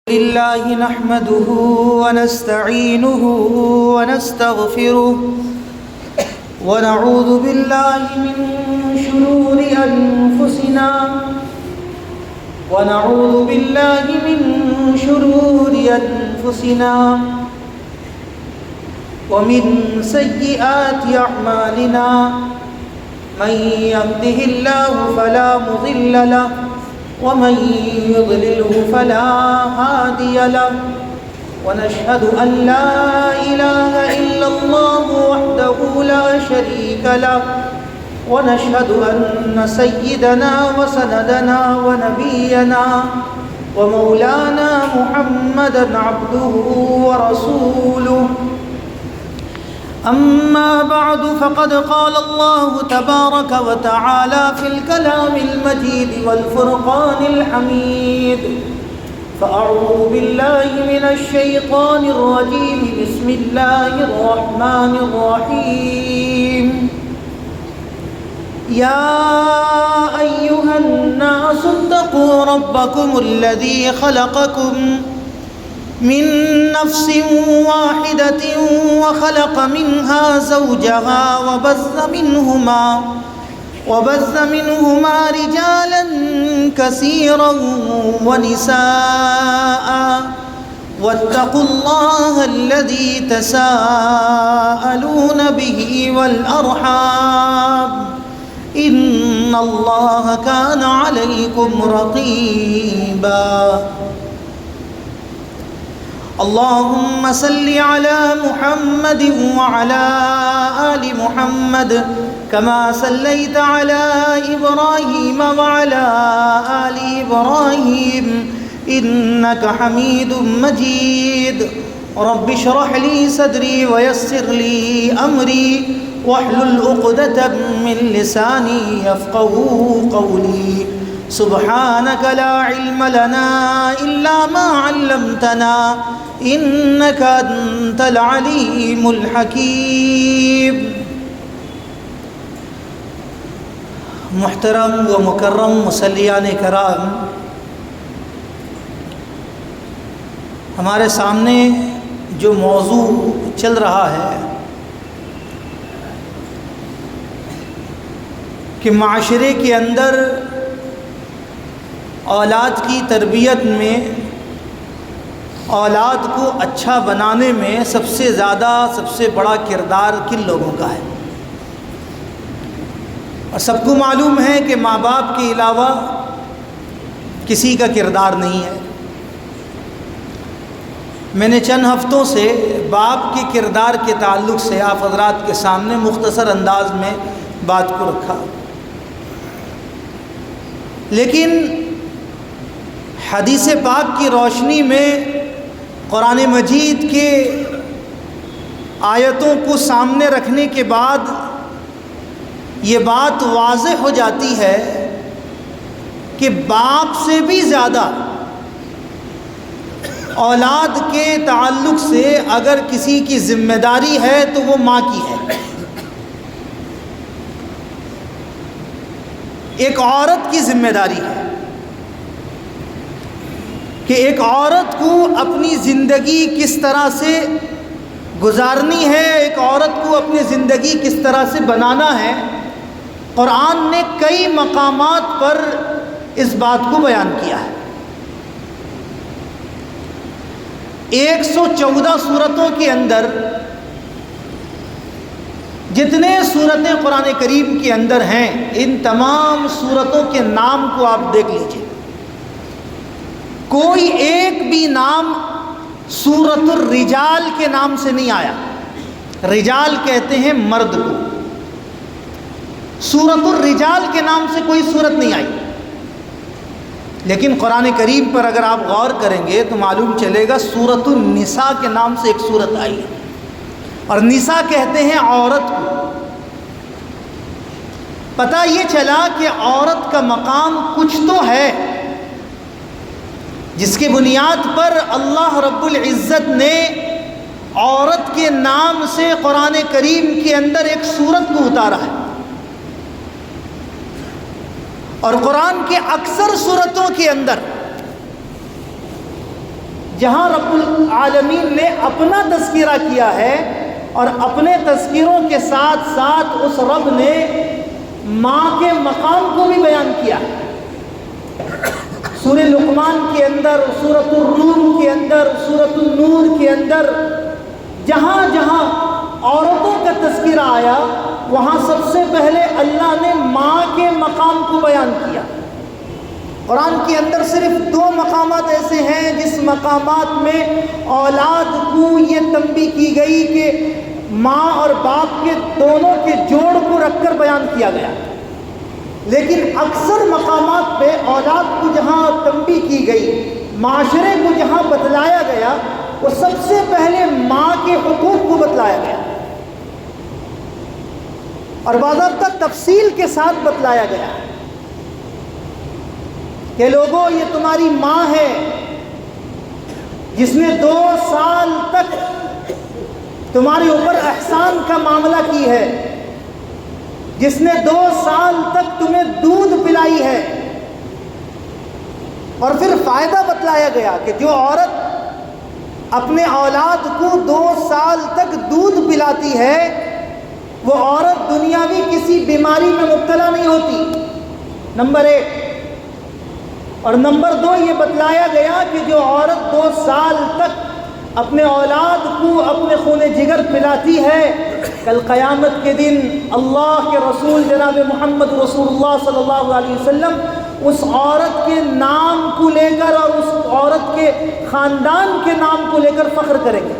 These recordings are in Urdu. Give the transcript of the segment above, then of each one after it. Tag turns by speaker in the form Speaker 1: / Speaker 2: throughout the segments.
Speaker 1: لله نحمده ونستعينه ونستغفره ونعوذ بالله من شرور أنفسنا ومن سيئات أعمالنا من يهده الله فلا مضل له ومن يضلله فلا هادي له ونشهد أن لا إله إلا الله وحده لا شريك له ونشهد أن سيدنا وسندنا ونبينا ومولانا محمدا عبده ورسوله أما بعد فقد قال الله تبارك وتعالى في الكلام المجيد والفرقان الحميد فأعوذ بالله من الشيطان الرجيم بسم الله الرحمن الرحيم يا أيها الناس اتقوا ربكم الذي خلقكم من نفس واحدة وخلق منها زوجها وبث منهما رجالا كثيرا ونساء واتقوا الله الذي تساءلون به والأرحام إن الله كان عليكم رقيبا اللهم صل على محمد وعلى آل محمد كما صليت على إبراهيم وعلى آل إبراهيم إنك حميد مجيد رب اشرح لي صدري ويسر لي أمري واحلل عقدة من لساني يفقهوا قولي سبحانك لا علم لنا إلا ما علمتنا إنك أنت العليم الحكيم محترم و مکرم مصلیان کرام، ہمارے سامنے جو موضوع چل رہا ہے کہ معاشرے کے اندر اولاد کی تربیت میں، اولاد کو اچھا بنانے میں سب سے بڑا کردار کن لوگوں کا ہے؟ اور سب کو معلوم ہے کہ ماں باپ کے علاوہ کسی کا کردار نہیں ہے۔ میں نے چند ہفتوں سے باپ کے کردار کے تعلق سے آپ حضرات کے سامنے مختصر انداز میں بات کو رکھا، لیکن حدیث پاک کی روشنی میں قرآن مجید کے آیتوں کو سامنے رکھنے کے بعد یہ بات واضح ہو جاتی ہے کہ باپ سے بھی زیادہ اولاد کے تعلق سے اگر کسی کی ذمہ داری ہے تو وہ ماں کی ہے۔ ایک عورت کی ذمہ داری ہے کہ ایک عورت کو اپنی زندگی کس طرح سے گزارنی ہے، ایک عورت کو اپنی زندگی کس طرح سے بنانا ہے۔ قرآن نے کئی مقامات پر اس بات کو بیان کیا ہے۔ 114 سورتوں کے اندر جتنے سورتیں قرآن کریم کے اندر ہیں، ان تمام سورتوں کے نام کو آپ دیکھ لیجئے، کوئی ایک بھی نام سورۃ الرجال کے نام سے نہیں آیا۔ رجال کہتے ہیں مرد کو، سورۃ الرجال کے نام سے کوئی سورت نہیں آئی۔ لیکن قرآن کریم پر اگر آپ غور کریں گے تو معلوم چلے گا سورۃ النساء کے نام سے ایک سورت آئی ہے، اور نساء کہتے ہیں عورت کو۔ پتہ یہ چلا کہ عورت کا مقام کچھ تو ہے جس کی بنیاد پر اللہ رب العزت نے عورت کے نام سے قرآن کریم کے اندر ایک سورت کو اتارا ہے۔ اور قرآن کے اکثر سورتوں کے اندر جہاں رب العالمین نے اپنا تذکرہ کیا ہے اور اپنے تذکروں کے ساتھ ساتھ اس رب نے ماں کے مقام کو بھی بیان کیا ہے۔ سورہ لقمان کے اندر، سورۃ الروم کے اندر، سورۃ النور کے اندر جہاں جہاں عورتوں کا تذکرہ آیا وہاں سب سے پہلے اللہ نے ماں کے مقام کو بیان کیا۔ قرآن کے اندر صرف 2 مقامات ایسے ہیں جس مقامات میں اولاد کو یہ تنبیہ کی گئی کہ ماں اور باپ کے دونوں کے جوڑ کو رکھ کر بیان کیا گیا، لیکن اکثر مقامات پہ اولاد کو جہاں تنبیہ کی گئی، معاشرے کو جہاں بتلایا گیا، وہ سب سے پہلے ماں کے حقوق کو بتلایا گیا اور باضابطہ تفصیل کے ساتھ بتلایا گیا کہ لوگوں یہ تمہاری ماں ہے جس نے 2 سال تک تمہارے اوپر احسان کا معاملہ کی ہے، جس نے 2 سال تک تمہیں دودھ پلائی ہے۔ اور پھر فائدہ بتلایا گیا کہ جو عورت اپنے اولاد کو 2 سال تک دودھ پلاتی ہے وہ عورت دنیاوی کسی بیماری میں مبتلا نہیں ہوتی، نمبر 1۔ اور نمبر 2 یہ بتلایا گیا کہ جو عورت 2 سال تک اپنے اولاد کو اپنے خون جگر پلاتی ہے، کل قیامت کے دن اللہ کے رسول جناب محمد رسول اللہ صلی اللہ علیہ وسلم اس عورت کے نام کو لے کر اور اس عورت کے خاندان کے نام کو لے کر فخر کریں گے۔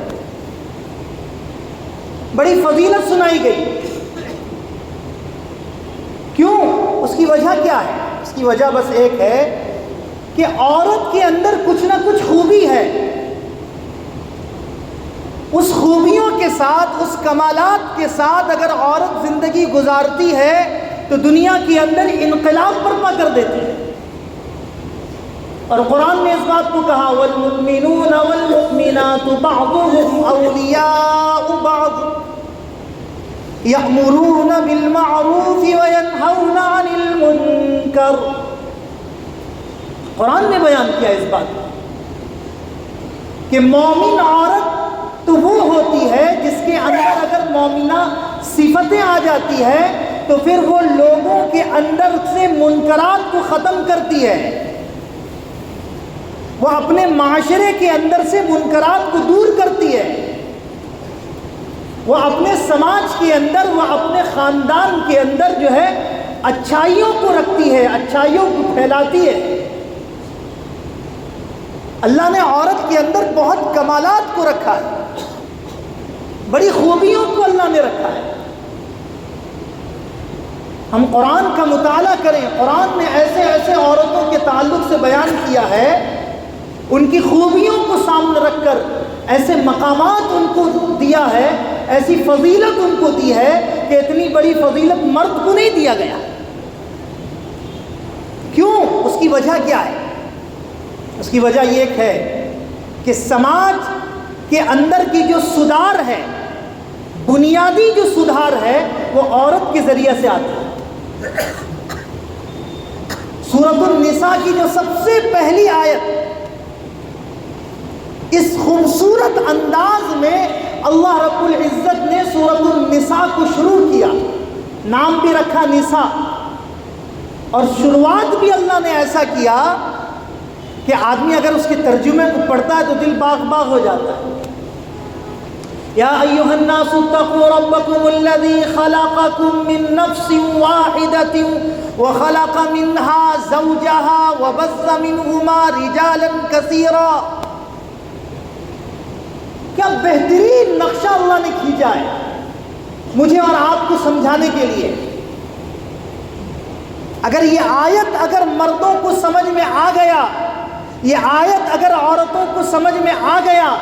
Speaker 1: بڑی فضیلت سنائی گئی۔ کیوں؟ اس کی وجہ کیا ہے؟ اس کی وجہ بس ایک ہے کہ عورت کے اندر کچھ نہ کچھ خوبی ہے، اس خوبیوں کے ساتھ، اس کمالات کے ساتھ اگر عورت زندگی گزارتی ہے تو دنیا کے اندر انقلاب برپا کر دیتی ہے۔ اور قرآن نے اس بات کو کہا والمؤمنون والمؤمنات بعضهم اولیاء بعض یأمرون بالمعروف وینہون عن المنکر۔ قرآن نے بیان کیا اس بات کو کہ مومن عورت تو وہ ہوتی ہے جس کے اندر اگر مومنہ صفتیں آ جاتی ہے تو پھر وہ لوگوں کے اندر سے منکرات کو ختم کرتی ہے، وہ اپنے معاشرے کے اندر سے منکرات کو دور کرتی ہے، وہ اپنے سماج کے اندر، وہ اپنے خاندان کے اندر جو ہے اچھائیوں کو رکھتی ہے، اچھائیوں کو پھیلاتی ہے۔ اللہ نے عورت کے اندر بہت کمالات کو رکھا ہے، بڑی خوبیوں کو اللہ نے رکھا ہے۔ ہم قرآن کا مطالعہ کریں، قرآن نے ایسے ایسے عورتوں کے تعلق سے بیان کیا ہے، ان کی خوبیوں کو سامنے رکھ کر ایسے مقامات ان کو دیا ہے، ایسی فضیلت ان کو دی ہے کہ اتنی بڑی فضیلت مرد کو نہیں دیا گیا۔ کیوں؟ اس کی وجہ کیا ہے؟ اس کی وجہ یہ ہے کہ سماج کے اندر کی جو سدھار ہے، بنیادی جو سدھار ہے وہ عورت کے ذریعے سے آتا ہے۔ سورۃ النساء کی جو سب سے پہلی آیت اس خوبصورت انداز میں اللہ رب العزت نے سورۃ النساء کو شروع کیا، نام بھی رکھا نساء، اور شروعات بھی اللہ نے ایسا کیا کہ آدمی اگر اس کے ترجمے کو پڑھتا ہے تو دل باغ باغ ہو جاتا ہے۔ یا ایھا الناس اتقوا ربکم الذی خلقکم من نفس واحدۃ وخلق منها زوجها وبث منہما رجالا کثیرا۔ کیا بہترین نقشہ اللہ نے کھینچا ہے مجھے اور آپ کو سمجھانے کے لیے۔ اگر یہ آیت اگر مردوں کو سمجھ میں آ گیا، یہ آیت اگر عورتوں کو سمجھ میں آ گیا،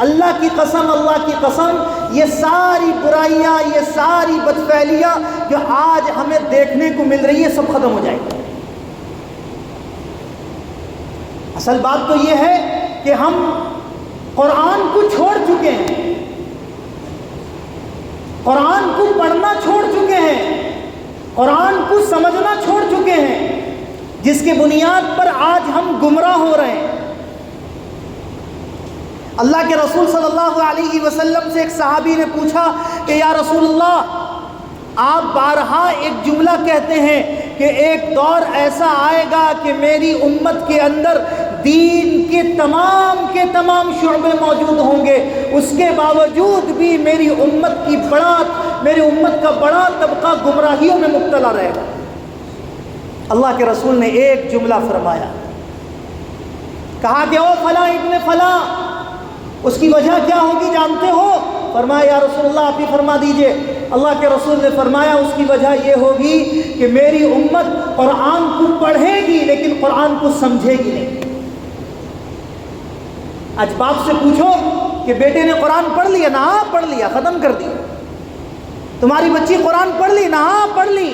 Speaker 1: اللہ کی قسم یہ ساری برائیاں، یہ ساری بدفعلیاں جو آج ہمیں دیکھنے کو مل رہی ہے سب ختم ہو جائیں گی۔ اصل بات تو یہ ہے کہ ہم قرآن کو چھوڑ چکے ہیں، قرآن کو پڑھنا چھوڑ چکے ہیں، قرآن کو سمجھنا چھوڑ چکے ہیں، جس کے بنیاد پر آج ہم گمراہ ہو رہے ہیں۔ اللہ کے رسول صلی اللہ علیہ وسلم سے ایک صحابی نے پوچھا کہ یا رسول اللہ، آپ بارہا ایک جملہ کہتے ہیں کہ ایک دور ایسا آئے گا کہ میری امت کے اندر دین کے تمام شعبے موجود ہوں گے، اس کے باوجود بھی میری امت کا بڑا طبقہ گمراہیوں میں مبتلا رہے گا۔ اللہ کے رسول نے ایک جملہ فرمایا، کہا کہ او فلاں ابن فلاں، اس کی وجہ کیا ہوگی جانتے ہو؟ فرمایا یا رسول اللہ آپ ہی فرما دیجئے۔ اللہ کے رسول نے فرمایا اس کی وجہ یہ ہوگی کہ میری امت قرآن کو پڑھے گی لیکن قرآن کو سمجھے گی نہیں۔ آج باپ سے پوچھو کہ بیٹے نے قرآن پڑھ لیا؟ نا پڑھ لیا، ختم کر دیا۔ تمہاری بچی قرآن پڑھ لی؟ نا پڑھ لی۔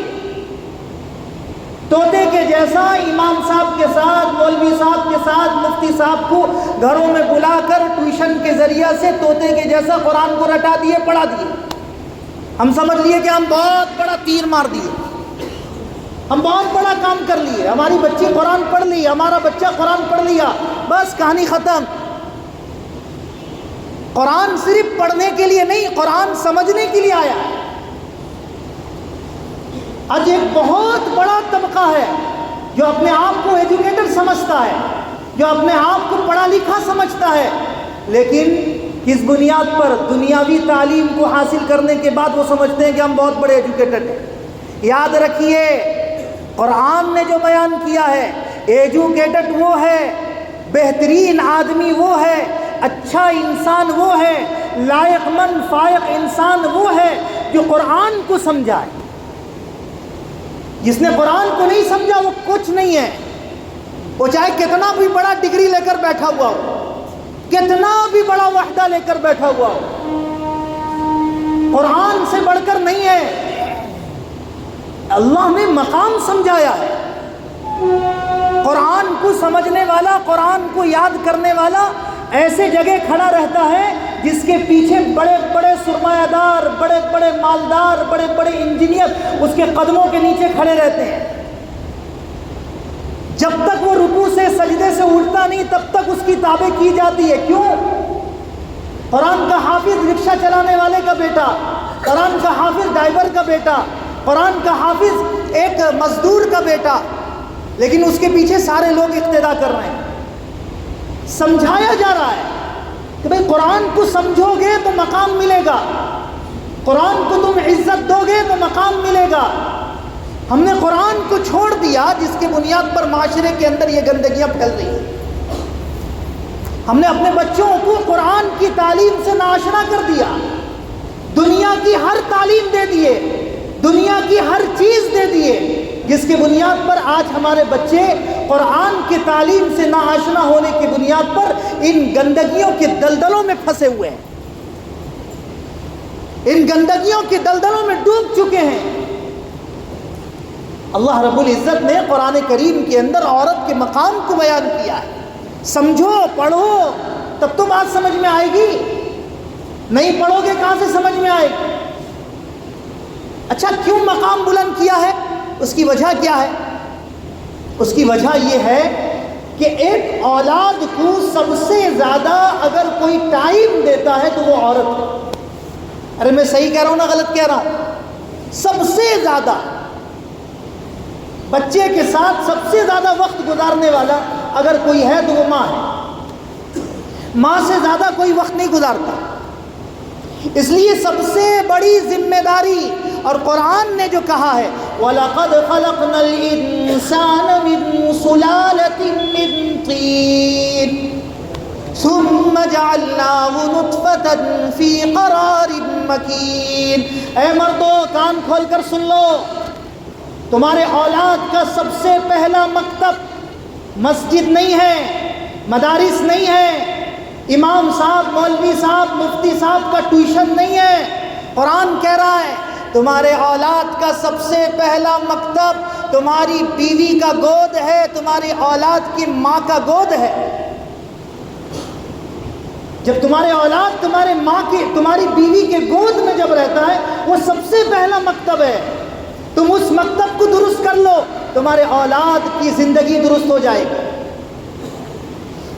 Speaker 1: طوطے کے جیسا امام صاحب کے ساتھ، مولوی صاحب کے ساتھ، مفتی صاحب کو گھروں میں بلا کر ٹیوشن کے ذریعہ سے طوطے کے جیسا قرآن کو رٹا دیے، پڑھا دیے۔ ہم سمجھ لیے کہ ہم بہت بڑا تیر مار دیے، ہم بہت بڑا کام کر لیے، ہماری بچی قرآن پڑھ لی، ہمارا بچہ قرآن پڑھ لیا، بس کہانی ختم۔ قرآن صرف پڑھنے کے لیے نہیں، قرآن سمجھنے کے لیے آیا ہے۔ آج ایک بہت بڑا طبقہ ہے جو اپنے آپ کو ایجوکیٹڈ سمجھتا ہے، جو اپنے آپ کو پڑھا لکھا سمجھتا ہے، لیکن کس بنیاد پر؟ دنیاوی تعلیم کو حاصل کرنے کے بعد وہ سمجھتے ہیں کہ ہم بہت بڑے ایجوکیٹڈ ہیں۔ یاد رکھیے قرآن نے جو بیان کیا ہے، ایجوکیٹڈ وہ ہے، بہترین آدمی وہ ہے، اچھا انسان وہ ہے، لائق مند فائق انسان وہ ہے جو قرآن کو سمجھائے۔ جس نے قرآن کو نہیں سمجھا وہ کچھ نہیں ہے، وہ چاہے کتنا بھی بڑا ڈگری لے کر بیٹھا ہوا ہو، کتنا بھی بڑا وحدہ لے کر بیٹھا ہوا ہو، قرآن سے بڑھ کر نہیں ہے۔ اللہ نے مقام سمجھایا ہے۔ قرآن کو سمجھنے والا، قرآن کو یاد کرنے والا ایسے جگہ کھڑا رہتا ہے جس کے پیچھے بڑے بڑے سرمایہ دار، بڑے بڑے مالدار، بڑے بڑے انجینئر اس کے قدموں کے نیچے کھڑے رہتے ہیں۔ جب تک وہ رکوع سے سجدے سے اٹھتا نہیں تب تک اس کی تابع کی جاتی ہے۔ کیوں؟ قرآن کا حافظ رکشہ چلانے والے کا بیٹا، قرآن کا حافظ ڈرائیور کا بیٹا، قرآن کا حافظ ایک مزدور کا بیٹا، لیکن اس کے پیچھے سارے لوگ اقتدا کر رہے ہیں۔ سمجھایا جا رہا ہے کہ بھئی قرآن کو سمجھو گے تو مقام ملے گا، قرآن کو تم عزت دو گے تو مقام ملے گا۔ ہم نے قرآن کو چھوڑ دیا جس کی بنیاد پر معاشرے کے اندر یہ گندگیاں پھیل رہی ہیں۔ ہم نے اپنے بچوں کو قرآن کی تعلیم سے ناآشنا کر دیا، دنیا کی ہر تعلیم دے دیے، دنیا کی ہر چیز دے دیے، جس کی بنیاد پر آج ہمارے بچے قرآن کی تعلیم سے ناآشنا ہونے کی بنیاد پر ان گندگیوں کے دلدلوں میں پھنسے ہوئے ہیں، ان گندگیوں کے دلدلوں میں ڈوب چکے ہیں۔ اللہ رب العزت نے قرآن کریم کے اندر عورت کے مقام کو بیان کیا ہے۔ سمجھو، پڑھو، تب تو بات سمجھ میں آئے گی، نہیں پڑھو گے کہاں سے سمجھ میں آئے گی؟ اچھا کیوں مقام بلند کیا ہے؟ اس کی وجہ کیا ہے؟ اس کی وجہ یہ ہے کہ ایک اولاد کو سب سے زیادہ اگر کوئی ٹائم دیتا ہے تو وہ عورت ہے۔ ارے میں صحیح کہہ رہا ہوں نا غلط کہہ رہا ہوں؟ سب سے زیادہ بچے کے ساتھ سب سے زیادہ وقت گزارنے والا اگر کوئی ہے تو وہ ماں ہے۔ ماں سے زیادہ کوئی وقت نہیں گزارتا، اس لیے سب سے بڑی ذمہ داری، اور قرآن نے جو کہا ہے وَلَقَدْ خَلَقْنَا الْإِنسَانَ مِن سُلَالَةٍ مِّن طِينٍ ثُمَّ جَعَلْنَاهُ نُطْفَةً فِي قَرَارٍ مَّكِينٍ۔ اے مردو کان کھول کر سن لو، تمہارے اولاد کا سب سے پہلا مکتب مسجد نہیں ہے، مدارس نہیں ہے، امام صاحب، مولوی صاحب، مفتی صاحب کا ٹیوشن نہیں ہے۔ قرآن کہہ رہا ہے تمہارے اولاد کا سب سے پہلا مکتب تمہاری بیوی کا گود ہے، تمہاری اولاد کی ماں کا گود ہے۔ جب تمہارے اولاد تمہاری بیوی کے گود میں جب رہتا ہے وہ سب سے پہلا مکتب ہے۔ تم اس مکتب کو درست کر لو، تمہارے اولاد کی زندگی درست ہو جائے گی۔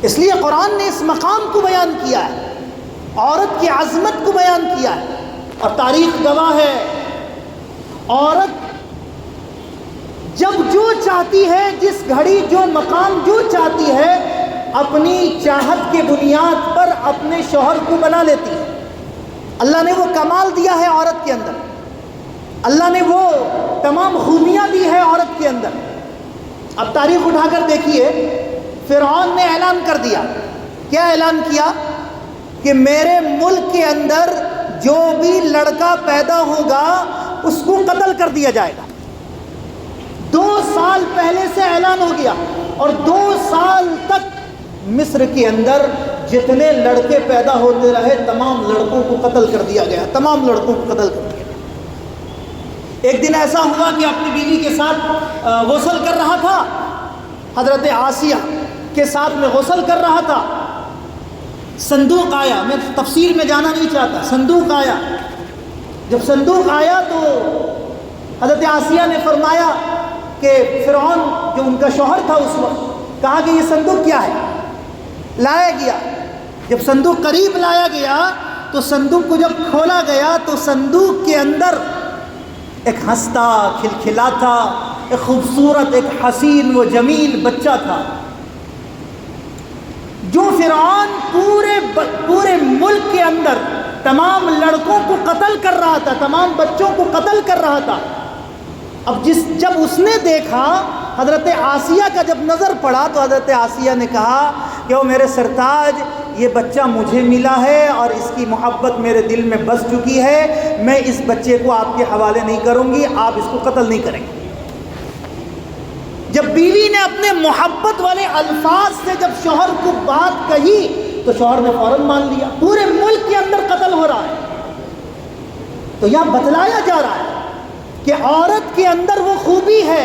Speaker 1: اس لیے قرآن نے اس مقام کو بیان کیا ہے، عورت کی عظمت کو بیان کیا ہے، اور تاریخ گواہ ہے عورت جب جو چاہتی ہے، جس گھڑی جو مقام جو چاہتی ہے، اپنی چاہت کے بنیاد پر اپنے شوہر کو بنا لیتی ہے۔ اللہ نے وہ کمال دیا ہے عورت کے اندر، اللہ نے وہ تمام خوبیاں دی ہے عورت کے اندر۔ اب تاریخ اٹھا کر دیکھیے، فرعون نے اعلان کر دیا، کیا اعلان کیا؟ کہ میرے ملک کے اندر جو بھی لڑکا پیدا ہوگا اس کو قتل کر دیا جائے گا۔ 2 سال پہلے سے اعلان ہو گیا، اور 2 سال تک مصر کے اندر جتنے لڑکے پیدا ہوتے رہے تمام لڑکوں کو قتل کر دیا گیا، تمام لڑکوں کو قتل کر دیا گیا۔ ایک دن ایسا ہوا کہ اپنی بیوی کے ساتھ غسل کر رہا تھا، حضرت آسیہ کے ساتھ میں غسل کر رہا تھا، صندوق آیا، میں تفصیل میں جانا نہیں چاہتا، صندوق آیا۔ جب صندوق آیا تو حضرت آسیہ نے فرمایا کہ فرعون جو ان کا شوہر تھا اس وقت، کہا کہ یہ صندوق کیا ہے؟ لایا گیا، جب صندوق قریب لایا گیا تو صندوق کو جب کھولا گیا تو صندوق کے اندر ایک ہنستا کھلکھلاتا ایک خوبصورت ایک حسین و جمیل بچہ تھا، جو فرعون پورے ملک کے اندر تمام لڑکوں کو قتل کر رہا تھا، تمام بچوں کو قتل کر رہا تھا۔ اب جب اس نے دیکھا، حضرت آسیہ کا جب نظر پڑا تو حضرت آسیہ نے کہا کہ وہ میرے سرتاج، یہ بچہ مجھے ملا ہے اور اس کی محبت میرے دل میں بس چکی ہے، میں اس بچے کو آپ کے حوالے نہیں کروں گی، آپ اس کو قتل نہیں کریں گے۔ جب بیوی نے اپنے محبت والے الفاظ سے جب شوہر کو بات کہی تو شوہر نے فوراً مان لیا۔ پورے ملک کے اندر قتل ہو رہا ہے، تو یہاں بتلایا جا رہا ہے کہ عورت کے اندر وہ خوبی ہے،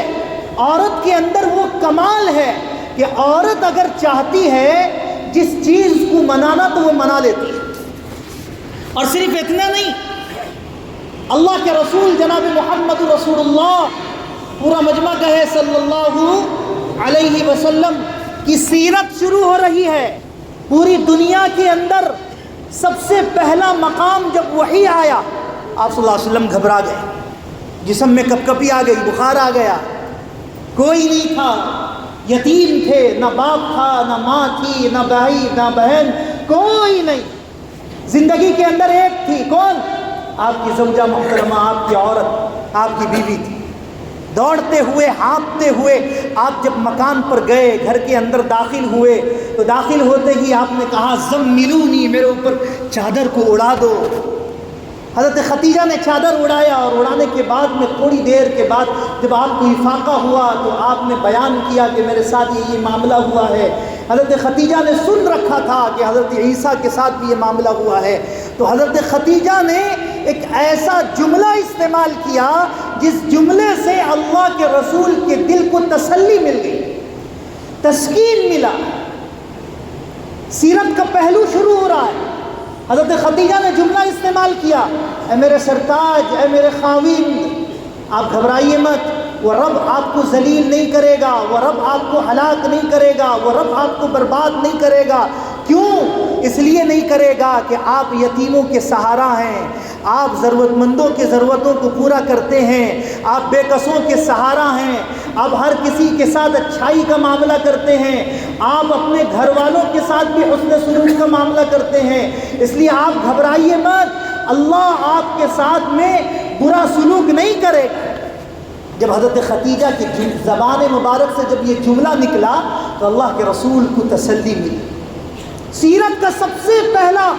Speaker 1: عورت کے اندر وہ کمال ہے کہ عورت اگر چاہتی ہے جس چیز کو منانا تو وہ منا لیتی ہے۔ اور صرف اتنا نہیں، اللہ کے رسول جناب محمد رسول اللہ، پورا مجمع کہے صلی اللہ علیہ وسلم کی سیرت شروع ہو رہی ہے۔ پوری دنیا کے اندر سب سے پہلا مقام جب وحی آیا، آپ صلی اللہ علیہ وسلم گھبرا گئے، جسم میں کپکپی آ گئی، بخار آ گیا، کوئی نہیں تھا، یتیم تھے، نہ باپ تھا، نہ ماں تھی، نہ بھائی، نہ بہن، کوئی نہیں۔ زندگی کے اندر ایک تھی، کون؟ آپ کی زوجہ محترمہ، آپ کی عورت، آپ کی بیوی تھی۔ دوڑتے ہوئے، ہانپتے ہوئے آپ جب مکان پر گئے، گھر کے اندر داخل ہوئے تو داخل ہوتے ہی آپ نے کہا زملونی، میرے اوپر چادر کو اڑا دو۔ حضرت خدیجہ نے چادر اڑایا، اور اڑانے کے بعد میں تھوڑی دیر کے بعد جب آپ کو افاقہ ہوا تو آپ نے بیان کیا کہ میرے ساتھ یہ معاملہ ہوا ہے۔ حضرت خدیجہ نے سن رکھا تھا کہ حضرت عیسیٰ کے ساتھ بھی یہ معاملہ ہوا ہے، تو حضرت خدیجہ نے ایک ایسا جملہ استعمال کیا جس جملے سے اللہ کے رسول کے دل کو تسلی مل گئی، تسکین ملا۔ سیرت کا پہلو شروع ہو رہا ہے۔ حضرت خدیجہ نے جملہ استعمال کیا، اے میرے سرتاج، اے میرے خاوند، آپ گھبرائیے مت، وہ رب آپ کو ذلیل نہیں کرے گا، وہ رب آپ کو ہلاک نہیں کرے گا، وہ رب آپ کو برباد نہیں کرے گا۔ کیوں؟ اس لیے نہیں کرے گا کہ آپ یتیموں کے سہارا ہیں، آپ ضرورت مندوں کے ضرورتوں کو پورا کرتے ہیں، آپ بے کسوں کے سہارا ہیں، آپ ہر کسی کے ساتھ اچھائی کا معاملہ کرتے ہیں، آپ اپنے گھر والوں کے ساتھ بھی حسن سلوک کا معاملہ کرتے ہیں، اس لیے آپ گھبرائیے مت، اللہ آپ کے ساتھ میں برا سلوک نہیں کرے گا۔ جب حضرت خدیجہ کی زبان مبارک سے جب یہ جملہ نکلا تو اللہ کے رسول کو تسلی ملی۔ سیرت کا سب سے پہلا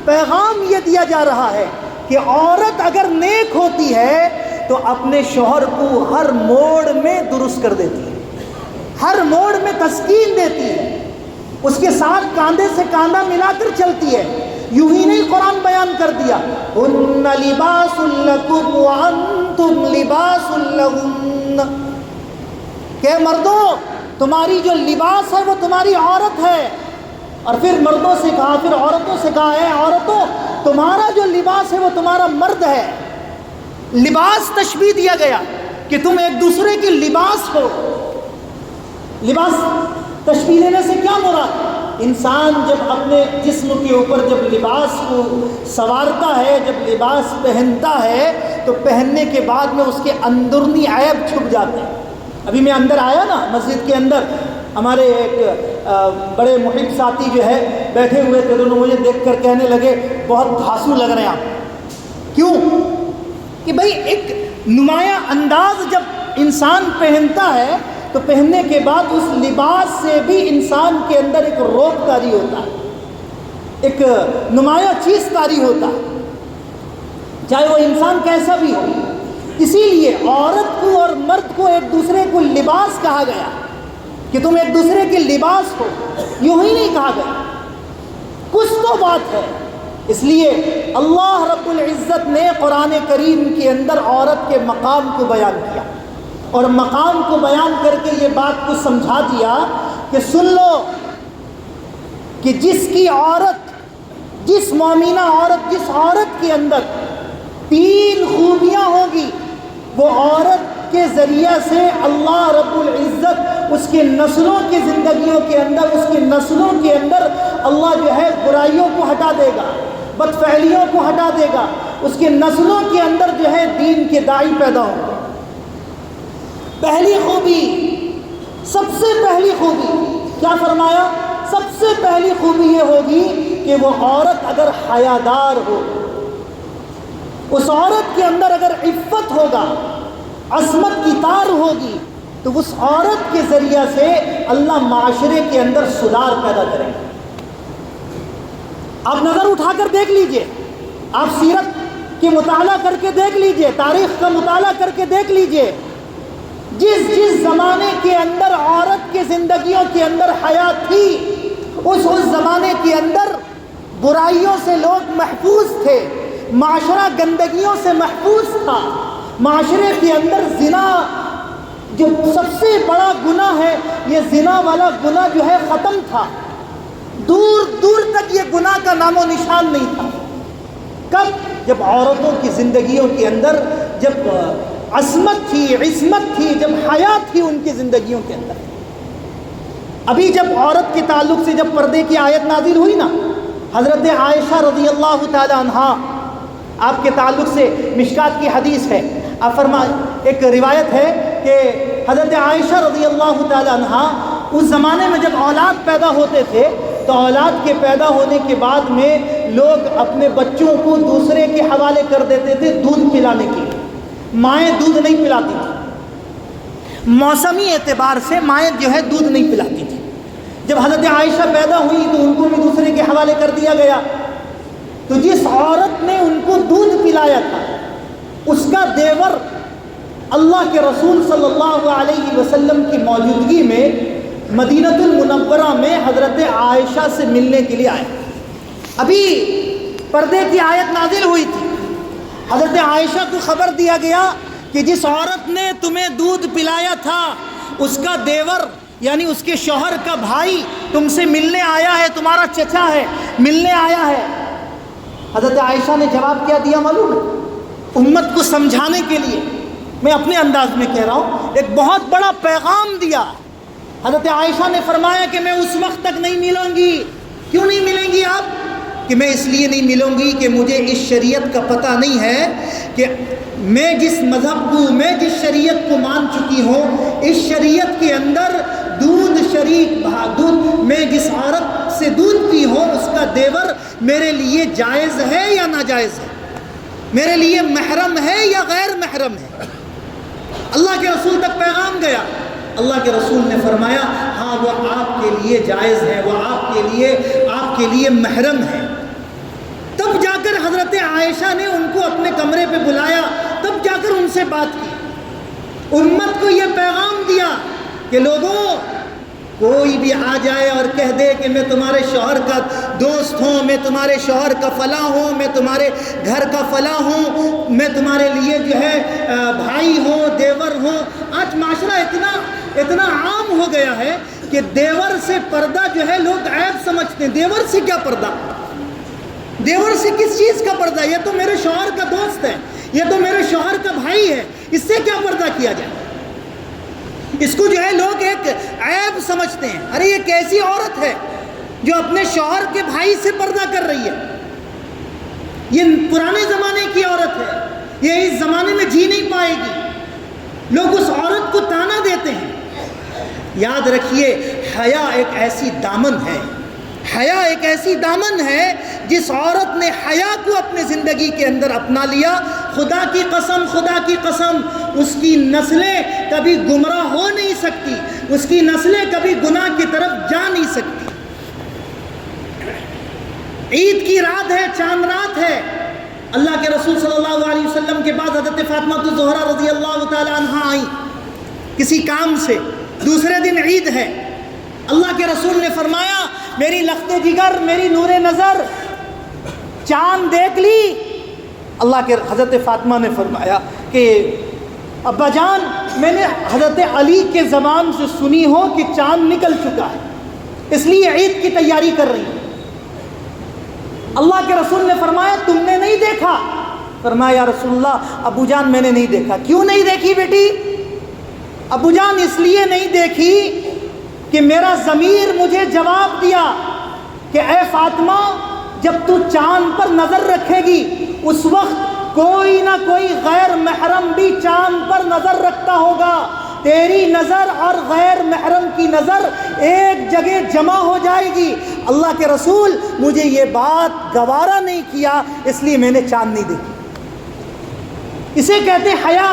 Speaker 1: پیغام یہ دیا جا رہا ہے کہ عورت اگر نیک ہوتی ہے تو اپنے شوہر کو ہر موڑ میں درست کر دیتی ہے، ہر موڑ میں تسکین دیتی ہے، اس کے ساتھ کاندھے سے کاندھا ملا کر چلتی ہے۔ یوں ہی نہیں قرآن بیان کر دیا ہن لباس لکم وانتم لباس لہن، کہ مردوں تمہاری جو لباس ہے وہ تمہاری عورت ہے، اور پھر مردوں سے کہا، پھر عورتوں سے کہا ہے عورتوں تمہارا جو لباس ہے وہ تمہارا مرد ہے۔ لباس تشبیہ دیا گیا کہ تم ایک دوسرے کے لباس ہو۔ لباس تشبیہ لینے سے کیا مراد؟ انسان جب اپنے جسم کے اوپر جب لباس کو سنوارتا ہے، جب لباس پہنتا ہے، تو پہننے کے بعد میں اس کے اندرونی عیب چھپ جاتے ہیں۔ ابھی میں اندر آیا نا مسجد کے اندر، ہمارے ایک بڑے محب ساتھی جو ہے بیٹھے ہوئے تھے، انہوں نے مجھے دیکھ کر کہنے لگے بہت دھاسو لگ رہے ہیں آپ۔ کیوں؟ کہ بھائی ایک نمایاں انداز جب انسان پہنتا ہے تو پہننے کے بعد اس لباس سے بھی انسان کے اندر ایک روب طاری ہوتا ہے، ایک نمایاں چیز طاری ہوتا ہے، چاہے وہ انسان کیسا بھی ہو۔ اسی لیے عورت کو اور مرد کو ایک دوسرے کو لباس کہا گیا کہ تم ایک دوسرے کے لباس ہو، یوں ہی نہیں کہا گیا، کچھ تو بات ہے۔ اس لیے اللہ رب العزت نے قرآن کریم کے اندر عورت کے مقام کو بیان کیا، اور مقام کو بیان کر کے یہ بات کو سمجھا دیا کہ سن لو کہ جس کی عورت، جس مومنہ عورت، جس عورت کے اندر 3 خوبیاں ہوگی، وہ عورت کے ذریعہ سے اللہ رب العزت اس کے نسلوں کی زندگیوں کے اندر، اس کے نسلوں کے اندر اللہ جو ہے برائیوں کو ہٹا دے گا، بدفعلیوں کو ہٹا دے گا، اس کے نسلوں کے اندر جو ہے دین کے داعی پیدا ہوں گے۔ پہلی خوبی، سب سے پہلی خوبی کیا فرمایا؟ سب سے پہلی خوبی یہ ہوگی کہ وہ عورت اگر حیادار ہو، اس عورت کے اندر اگر عفت ہوگا، عصمت کی تار ہوگی، تو اس عورت کے ذریعہ سے اللہ معاشرے کے اندر سدھار پیدا کرے گا۔ آپ نظر اٹھا کر دیکھ لیجئے، آپ سیرت کے مطالعہ کر کے دیکھ لیجئے، تاریخ کا مطالعہ کر کے دیکھ لیجئے، جس زمانے کے اندر عورت کے زندگیوں کے اندر حیات تھی، اس زمانے کے اندر برائیوں سے لوگ محفوظ تھے، معاشرہ گندگیوں سے محفوظ تھا، معاشرے کے اندر زنا جو سب سے بڑا گناہ ہے، یہ زنا والا گناہ جو ہے ختم تھا، دور دور تک یہ گناہ کا نام و نشان نہیں تھا۔ کب؟ جب عورتوں کی زندگیوں کے اندر جب عصمت تھی، عصمت تھی، جب حیات تھی ان کی زندگیوں کے اندر۔ ابھی جب عورت کے تعلق سے جب پردے کی آیت نازل ہوئی نا، حضرت عائشہ رضی اللہ تعالی عنہا، آپ کے تعلق سے مشکات کی حدیث ہے، آپ ایک روایت ہے کہ حضرت عائشہ رضی اللہ تعالی عنہا اس زمانے میں جب اولاد پیدا ہوتے تھے تو اولاد کے پیدا ہونے کے بعد میں لوگ اپنے بچوں کو دوسرے کے حوالے کر دیتے تھے دودھ پلانے کے لیے۔ مائیں دودھ نہیں پلاتی تھیں، موسمی اعتبار سے مائیں جو ہے دودھ نہیں پلاتی تھی۔ جب حضرت عائشہ پیدا ہوئی تو ان کو بھی دوسرے کے حوالے کر دیا گیا، تو جس عورت نے ان کو دودھ پلایا تھا اس کا دیور اللہ کے رسول صلی اللہ علیہ وسلم کی موجودگی میں مدینۃ المنورہ میں حضرت عائشہ سے ملنے کے لیے آئے۔ ابھی پردے کی آیت نازل ہوئی تھی، حضرت عائشہ کو خبر دیا گیا کہ جس عورت نے تمہیں دودھ پلایا تھا اس کا دیور یعنی اس کے شوہر کا بھائی تم سے ملنے آیا ہے، تمہارا چچا ہے، ملنے آیا ہے۔ حضرت عائشہ نے جواب کیا دیا معلوم ہے؟ امت کو سمجھانے کے لیے، میں اپنے انداز میں کہہ رہا ہوں، ایک بہت بڑا پیغام دیا۔ حضرت عائشہ نے فرمایا کہ میں اس وقت تک نہیں ملوں گی۔ کیوں نہیں ملیں گی آپ؟ کہ میں اس لیے نہیں ملوں گی کہ مجھے اس شریعت کا پتہ نہیں ہے کہ میں جس مذہب کو، میں جس شریعت کو مان چکی ہوں، اس شریعت کے اندر دودھ میں جس عورت سے دودھ پی ہوں اس کا دیور میرے لیے جائز ہے یا ناجائز ہے، میرے لیے محرم ہے یا غیر محرم ہے۔ اللہ کے رسول تک پیغام گیا، اللہ کے رسول نے فرمایا ہاں وہ آپ کے لیے جائز ہے، وہ آپ کے لیے محرم ہے۔ تب جا کر حضرت عائشہ نے ان کو اپنے کمرے پہ بلایا، تب جا کر ان سے بات کی، امت کو یہ پیغام دیا کہ لوگوں، کوئی بھی آ جائے اور کہہ دے کہ میں تمہارے شوہر کا دوست ہوں، میں تمہارے شوہر کا فلاں ہوں، میں تمہارے گھر کا فلاں ہوں، میں تمہارے لیے جو ہے بھائی ہوں، دیور ہوں۔ آج معاشرہ اتنا عام ہو گیا ہے کہ دیور سے پردہ جو ہے لوگ عیب سمجھتے ہیں۔ دیور سے کیا پردہ؟ دیور سے کس چیز کا پردہ؟ یہ تو میرے شوہر کا دوست ہے، یہ تو میرے شوہر کا بھائی ہے، اس سے کیا پردہ کیا جائے؟ اس کو جو ہے لوگ ایک عیب سمجھتے ہیں۔ ارے یہ کیسی عورت ہے جو اپنے شوہر کے بھائی سے پردہ کر رہی ہے، یہ پرانے زمانے کی عورت ہے، یہ اس زمانے میں جی نہیں پائے گی۔ لوگ اس عورت کو تانا دیتے ہیں۔ یاد رکھیے، حیا ایک ایسی دامن ہے، حیا ایک ایسی دامن ہے، جس عورت نے حیا کو اپنے زندگی کے اندر اپنا لیا، خدا کی قسم، خدا کی قسم، اس کی نسلیں کبھی گمراہ ہو نہیں سکتی، اس کی نسلیں کبھی گناہ کی طرف جا نہیں سکتی۔ عید کی رات ہے، چاند رات ہے، اللہ کے رسول صلی اللہ علیہ وسلم کے بعد حضرت فاطمہ الزہرا رضی اللہ تعالی عنہا آئیں کسی کام سے، دوسرے دن عید ہے۔ اللہ کے رسول نے فرمایا، میری لخت جگر، میری نور نظر، چاند دیکھ لی؟ اللہ کے حضرت فاطمہ نے فرمایا کہ ابا جان، میں نے حضرت علی کے زبان سے سنی ہو کہ چاند نکل چکا ہے، اس لیے عید کی تیاری کر رہی ہوں۔ اللہ کے رسول نے فرمایا، تم نے نہیں دیکھا؟ فرمایا، یا رسول اللہ، ابو جان میں نے نہیں دیکھا۔ کیوں نہیں دیکھی بیٹی؟ ابو جان اس لیے نہیں دیکھی کہ میرا ضمیر مجھے جواب دیا کہ اے فاطمہ، جب تو چاند پر نظر رکھے گی، اس وقت کوئی نہ کوئی غیر محرم بھی چاند پر نظر رکھتا ہوگا، تیری نظر اور غیر محرم کی نظر ایک جگہ جمع ہو جائے گی۔ اللہ کے رسول، مجھے یہ بات گوارا نہیں کیا، اس لیے میں نے چاند نہیں دیکھی۔ اسے کہتے حیا۔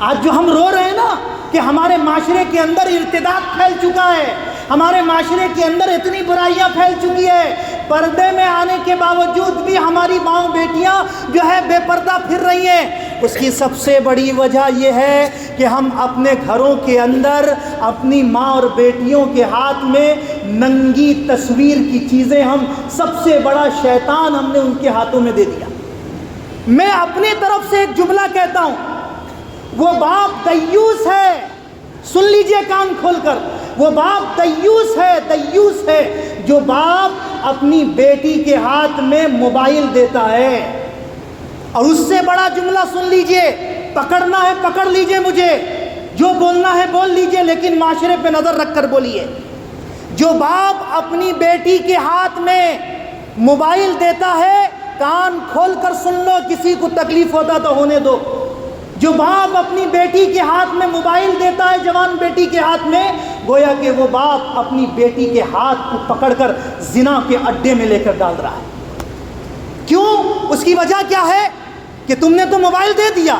Speaker 1: آج جو ہم رو رہے ہیں نا کہ ہمارے معاشرے کے اندر ارتداد پھیل چکا ہے، ہمارے معاشرے کے اندر اتنی برائیاں پھیل چکی ہے، پردے میں آنے کے باوجود بھی ہماری ماں بیٹیاں جو ہے بے پردہ پھر رہی ہیں، اس کی سب سے بڑی وجہ یہ ہے کہ ہم اپنے گھروں کے اندر اپنی ماں اور بیٹیوں کے ہاتھ میں ننگی تصویر کی چیزیں، ہم سب سے بڑا شیطان ہم نے ان کے ہاتھوں میں دے دیا۔ میں اپنی طرف سے ایک جملہ کہتا ہوں، وہ باپ دیوس ہے، سن لیجئے کان کھول کر، وہ باپ دیوس ہے، دیوس ہے جو باپ اپنی بیٹی کے ہاتھ میں موبائل دیتا ہے۔ اور اس سے بڑا جملہ سن لیجئے، پکڑنا ہے پکڑ لیجئے مجھے، جو بولنا ہے بول لیجئے، لیکن معاشرے پہ نظر رکھ کر بولیے۔ جو باپ اپنی بیٹی کے ہاتھ میں موبائل دیتا ہے، کان کھول کر سن لو، کسی کو تکلیف ہوتا تو ہونے دو۔ جو باپ اپنی بیٹی کے ہاتھ میں موبائل دیتا ہے، جوان بیٹی کے ہاتھ میں، گویا کہ وہ باپ اپنی بیٹی کے ہاتھ کو پکڑ کر زنا کے اڈے میں لے کر ڈال رہا ہے۔ کیوں؟ اس کی وجہ کیا ہے کہ تم نے تو موبائل دے دیا،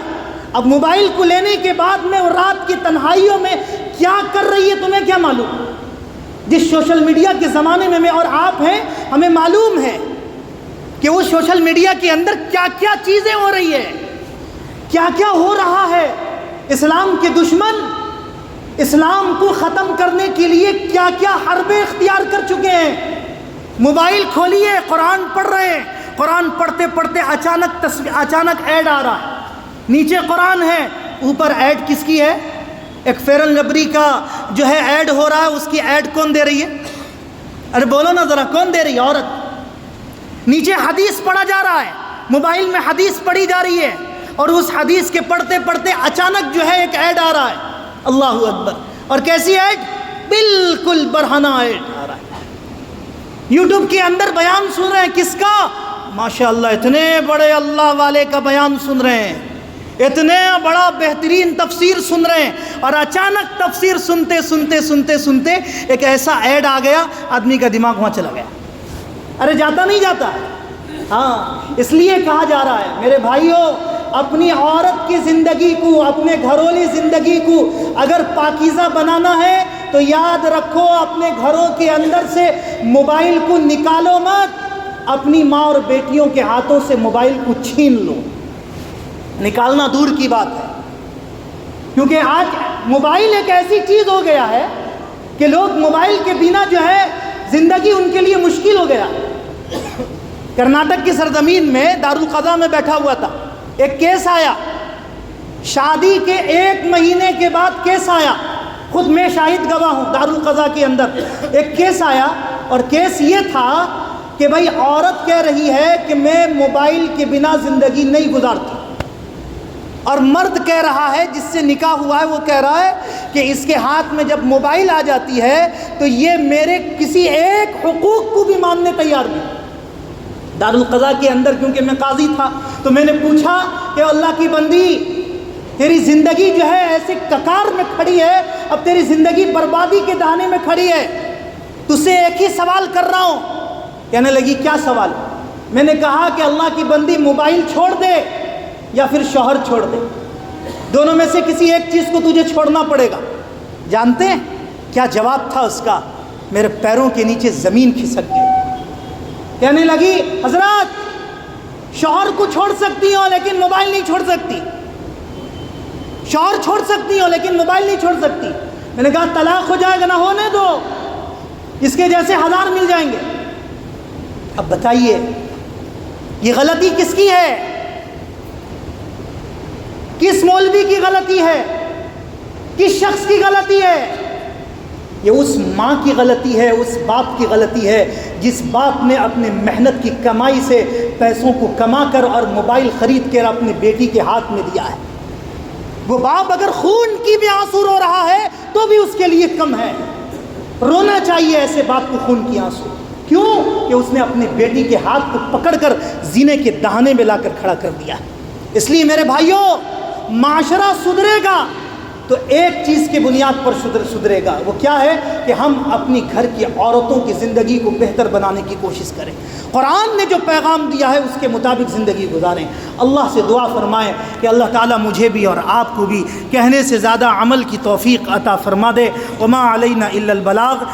Speaker 1: اب موبائل کو لینے کے بعد میں وہ رات کی تنہائیوں میں کیا کر رہی ہے تمہیں کیا معلوم؟ جس سوشل میڈیا کے زمانے میں اور آپ ہیں، ہمیں معلوم ہے کہ وہ سوشل میڈیا کے اندر کیا کیا چیزیں ہو رہی ہے، کیا کیا ہو رہا ہے۔ اسلام کے دشمن اسلام کو ختم کرنے کے لیے کیا کیا حربیں اختیار کر چکے ہیں۔ موبائل کھولیے، قرآن پڑھ رہے ہیں، قرآن پڑھتے پڑھتے اچانک ایڈ آ رہا ہے، نیچے قرآن ہے، اوپر ایڈ کس کی ہے؟ ایک فیرن لبری کا جو ہے ایڈ ہو رہا ہے، اس کی ایڈ کون دے رہی ہے؟ ارے بولو نا ذرا، کون دے رہی ہے؟ عورت۔ نیچے حدیث پڑھا جا رہا ہے، موبائل میں حدیث پڑھی جا رہی ہے، اور اس حدیث کے پڑھتے پڑھتے اچانک جو ہے ایک ایڈ آ رہا ہے، اللہ اکبر۔ اور کیسی ایڈ؟ بالکل برہنہ ایڈ آ رہا ہے۔ یوٹیوب کے اندر بیان سن رہے ہیں، کس کا؟ ماشاءاللہ اتنے بڑے اللہ والے کا بیان سن رہے ہیں، اتنے بڑا بہترین تفسیر سن رہے ہیں، اور اچانک تفسیر سنتے سنتے سنتے سنتے ایک ایسا ایڈ آ گیا، آدمی کا دماغ وہاں چلا گیا۔ ارے جاتا نہیں جاتا؟ ہاں، اس لیے کہا جا رہا ہے میرے بھائیوں، اپنی عورت کی زندگی کو، اپنے گھرولی زندگی کو اگر پاکیزہ بنانا ہے تو یاد رکھو، اپنے گھروں کے اندر سے موبائل کو نکالو مت، اپنی ماں اور بیٹیوں کے ہاتھوں سے موبائل کو چھین لو۔ نکالنا دور کی بات ہے، کیونکہ آج موبائل ایک ایسی چیز ہو گیا ہے کہ لوگ موبائل کے بنا جو ہے زندگی ان کے لیے مشکل ہو گیا۔ کرناٹک کی سرزمین میں دارالقضا میں بیٹھا ہوا تھا، ایک کیس آیا، شادی کے 1 مہینے کے بعد کیس آیا، خود میں شاہد گواہ ہوں، دارالقضا کے اندر ایک کیس آیا، اور کیس یہ تھا کہ بھائی عورت کہہ رہی ہے کہ میں موبائل کے بنا زندگی نہیں گزارتی، اور مرد کہہ رہا ہے جس سے نکاح ہوا ہے، وہ کہہ رہا ہے کہ اس کے ہاتھ میں جب موبائل آ جاتی ہے تو یہ میرے کسی ایک حقوق کو بھی ماننے تیار نہیں۔ دارالقضاء کے اندر کیونکہ میں قاضی تھا تو میں نے پوچھا کہ اللہ کی بندی، تیری زندگی جو ہے ایسے ککار میں کھڑی ہے، اب تیری زندگی بربادی کے دہانے میں کھڑی ہے، تجھ سے ایک ہی سوال کر رہا ہوں۔ کہنے لگی کیا سوال؟ میں نے کہا کہ اللہ کی بندی موبائل چھوڑ دے یا پھر شوہر چھوڑ دے، دونوں میں سے کسی ایک چیز کو تجھے چھوڑنا پڑے گا۔ جانتے ہیں کیا جواب تھا اس کا؟ میرے پیروں کے نیچے زمین کھسک گئی۔ کہنے لگی حضرات شوہر کو چھوڑ سکتی ہوں لیکن موبائل نہیں چھوڑ سکتی، شوہر چھوڑ سکتی ہوں لیکن موبائل نہیں چھوڑ سکتی۔ میں نے کہا طلاق ہو جائے گا، نہ ہونے دو، اس کے جیسے 1000 مل جائیں گے۔ اب بتائیے یہ غلطی کس کی ہے؟ کس مولوی کی غلطی ہے؟ کس شخص کی غلطی ہے؟ یہ اس ماں کی غلطی ہے، اس باپ کی غلطی ہے جس باپ نے اپنے محنت کی کمائی سے پیسوں کو کما کر اور موبائل خرید کر اپنی بیٹی کے ہاتھ میں دیا ہے۔ وہ باپ اگر خون کی بھی آنسو رو رہا ہے تو بھی اس کے لیے کم ہے۔ رونا چاہیے ایسے باپ کو خون کی آنسو، کیوں کہ اس نے اپنی بیٹی کے ہاتھ کو پکڑ کر زینے کے دہانے میں لا کر کھڑا کر دیا۔ اس لیے میرے بھائیوں، معاشرہ سدھرے گا تو ایک چیز کی بنیاد پر سدھرے گا، وہ کیا ہے کہ ہم اپنی گھر کی عورتوں کی زندگی کو بہتر بنانے کی کوشش کریں، قرآن نے جو پیغام دیا ہے اس کے مطابق زندگی گزاریں۔ اللہ سے دعا فرمائیں کہ اللہ تعالیٰ مجھے بھی اور آپ کو بھی کہنے سے زیادہ عمل کی توفیق عطا فرما دے۔ وما علینا الا البلاغ۔